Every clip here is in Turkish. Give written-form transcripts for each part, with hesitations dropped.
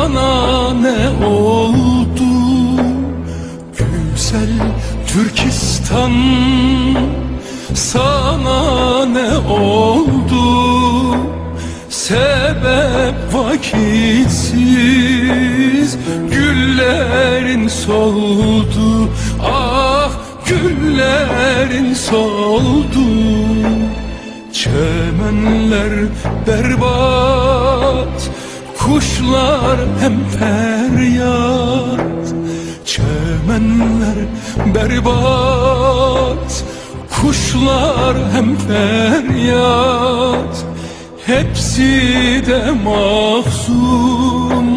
Sana ne oldu güzel Türkistan? Sana ne oldu sebep vakitsiz? Güllerin soldu, ah güllerin soldu. Çemenler berbat, kuşlar hem feryat. Çemenler berbat, kuşlar hem feryat. Hepsi de mahzun,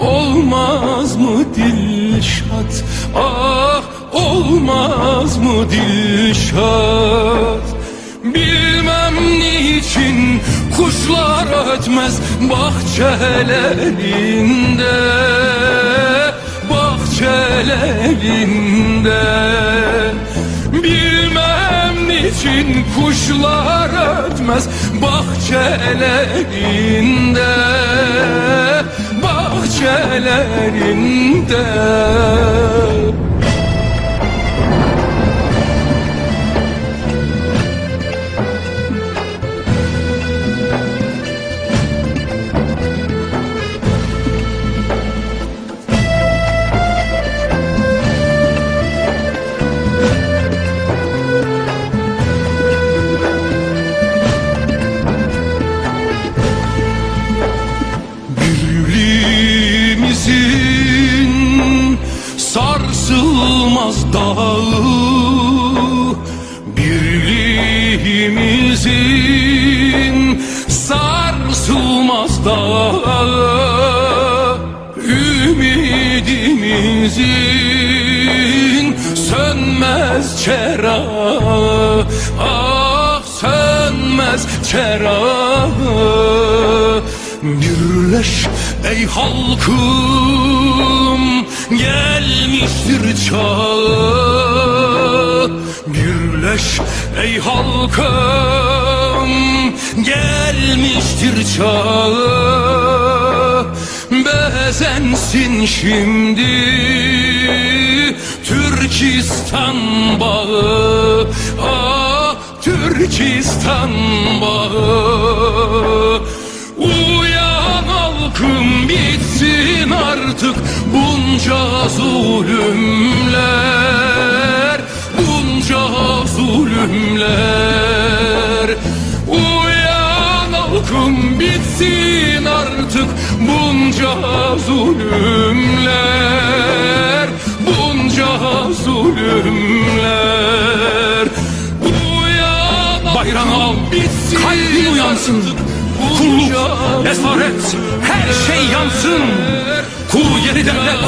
olmaz mı Dilşat? Ah olmaz mı Dilşat? Bilmem niçin kuşlar ötmez bahçelerinde, bahçelerinde. Bilmem niçin kuşlar ötmez bahçelerinde, bahçelerinde. Sarsılmaz dağı, birliğimizin sarsılmaz dağı, ümidimizin sönmez çerağı, ah sönmez çerağı. Birleş ey halkım, gelmiştir çağı. Birleş ey halkım, gelmiştir çağı. Bezensin şimdi Türkistan bağı, ah Türkistan bağı. Uyan halkım, bitsin artık bunca zulümler, bunca zulümler. Uyan halkım, bitsin artık bunca zulümler, bunca zulümler. Uyan bayram al, bitsin, kalbin uyansın. Kulluk, esaret, her şey yansın. Kur yeni devlet,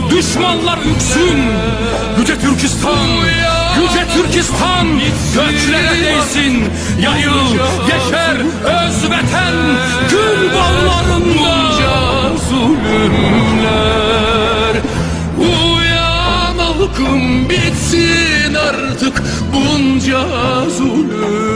düşmanlar yüksün. Yüce Türkistan, yüce Türkistan göklere değsin. Yayıl, yeşer, özveten gül bağlarında. Zulümler, uyan halkım, bitsin artık bunca zulümler.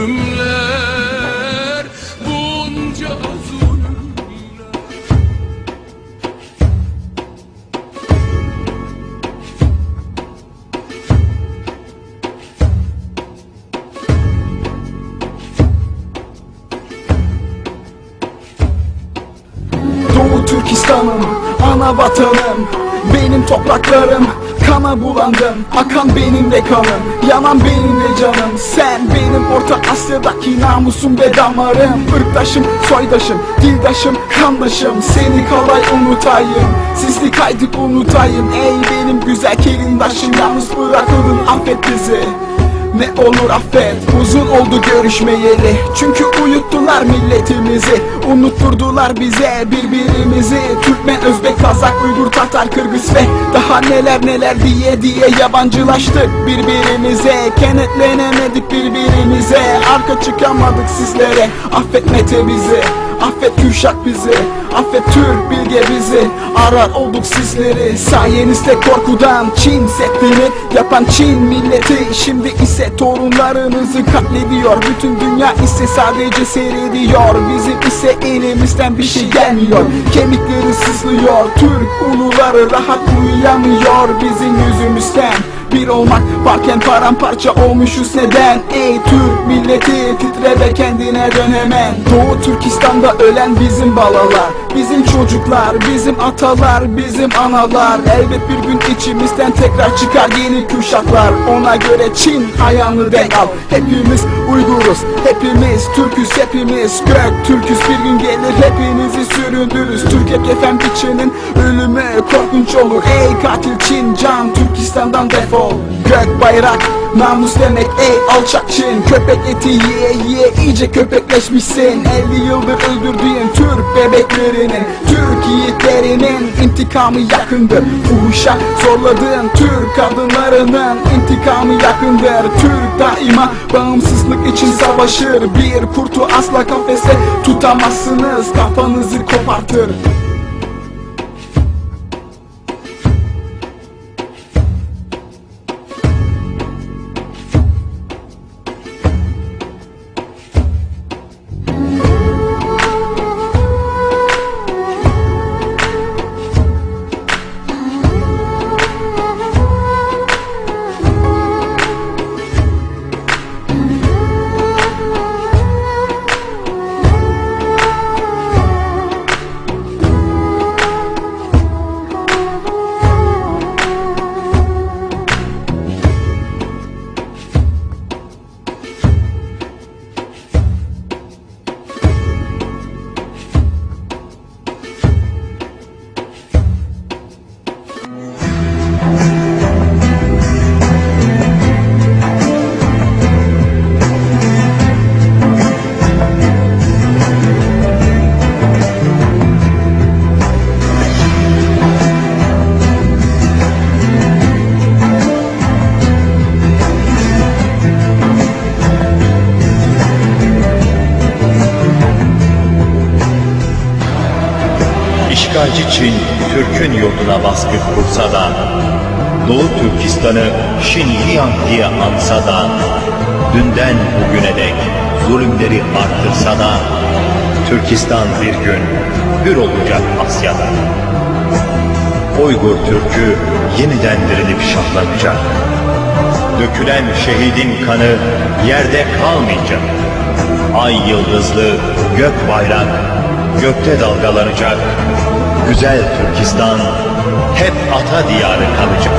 Doğu Türkistan'ım, ana vatanım, benim topraklarım. Kana bulandım, akan benim de kanım, yanan benim de canım. Sen benim Orta Asya'daki namusum ve damarım. Irktaşım, soydaşım, dildaşım, kandaşım. Seni kolay unutayım, sizli kaydık unutayım. Ey benim güzel kelindaşım, yalnız bırakıldın, affet bizi. Ne olur affet, uzun oldu görüşmeyeli. Çünkü uyuttular milletimizi, unutturdular bize birbirimizi. Türkmen, Özbek, Kazak, Uygur, Tatar, Kırgız ve daha neler neler diye yabancılaştık birbirimize. Kenetlenemedik birbirimize, arka çıkamadık sizlere. Affet Mete bizi, affet Kürşat bizi, affet Türk Bilge bizi. Arar olduk sizleri sayenizde, korkudan Çin Seddi'ni yapan Çin milleti. Şimdi ise ise torunlarınızı katlediyor. Bütün dünya ise sadece seyrediyor. Bizim ise elimizden bir şey gelmiyor. Kemikleri sızlıyor, Türk uluları rahat uyuyamıyor bizim yüzümüzden. Bir olmak varken paramparça olmuşuz neden? Ey Türk milleti titre ve kendine dön hemen. Doğu Türkistan'da ölen bizim balalar, bizim çocuklar, bizim atalar, bizim analar. Elbet bir gün içimizden tekrar çıkar yeni kuşaklar. Ona göre Çin ayağını denk al. Hepimiz Uyguruz, hepimiz Türküz, hepimiz Gök Türküz. Bir gün gelir hepinizi süründürürüz. Türk efem biçinin ölümü korkunç olur. Ey katil Çin, can Türkistan'dan defol. Gök bayrak namus demek ey alçak Çin. Köpek eti yiye yiye iyice köpekleşmişsin. 50 yıldır öldürdüğün Türk bebeklerinin, Türk yiğitlerinin intikamı yakındır. Fuhuşa zorladığın Türk kadınlarının intikamı yakındır. Türk daima bağımsızlık için savaşır. Bir kurtu asla kafeste tutamazsınız, kafanızı kopartır. İşgalci Çin, Türk'ün yurduna baskı kursa da, Doğu Türkistan'ı Şinjiang diye ansa da, dünden bugüne dek zulümleri arttırsa da, Türkistan bir gün hür olacak Asya'da. Uygur Türk'ü yeniden dirilip şahlanacak. Dökülen şehidin kanı yerde kalmayacak. Ay yıldızlı gök bayrak gökte dalgalanacak. Güzel Türkistan hep ata diyarı kalacak.